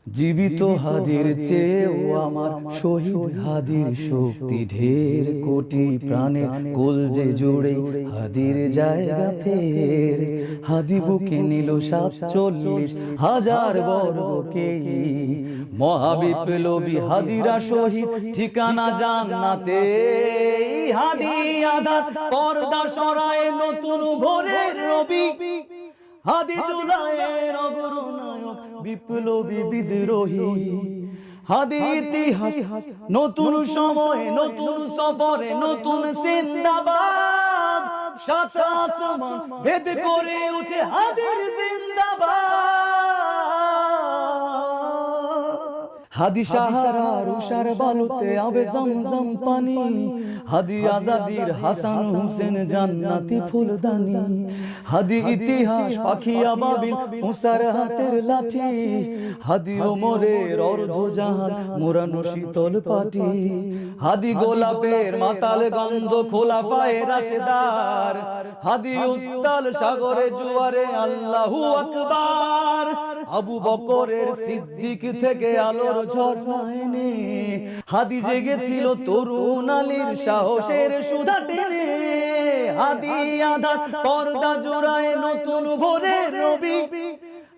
জীবিত হাদির চেয়েও আমার শহীদ হাদির শক্তি ঢের, কোটি প্রাণে কলজে জুড়ে হাদির জায়গা ফের। হাদি বুকে নিল 47,000 বর্গকে, মহাবিপ্লবী হাদিরা শহীদ, ঠিকানা জান্নাতে। হাদি আধার পর্দা সরায় নতুন ভোরের রবি, হাদি জুলাইয়ের অগ্রনায়ক বিপ্লবী বিদ্রোহী। হাদি ইতিহাস নতুন সময়ে নতুন সফরে নতুন জিন্দাবাদ, সাত আসমান ভেদ করে উঠে হাদির জিন্দাবাদ। হাদি সাহারার উষার বালুতে আবে জমজম পানি, হাদি আজাদির হাসান হুসেন জান্নাতি ফুলদানি। হাদি ইতিহাস পাখি আবাবিল মুসার হাতের লাঠি, হাদি ওমরের অর্ধজাহান মোরানো শীতল পাটি। হাদি গোলাপের মাতাল গন্ধ খোলাফায়ে রাশেদার, হাদি উত্তাল সাগরে জোয়ারে আল্লাহু আকবার। আবু বকরের সিদ্দিক থেকে আলোর ঝর্ণা এনে, হাদি জেগেছিল তরুণ আলীর সাহসের সুধা টেনে। হাদি আধার পর্দা জোড়ায় নতুন ভোরের রবি,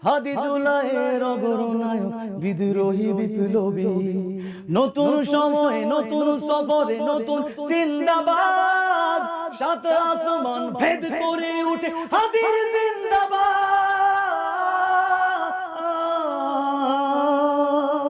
হাদি জুলাইয়ের অগ্রনায়ক বিদ্রোহী বিপ্লবী। নতুন সময়ে নতুন সফরে নতুন জিন্দাবাদ, সাত আসমান ভেদ করে উঠে হাদির জিন্দাবাদ।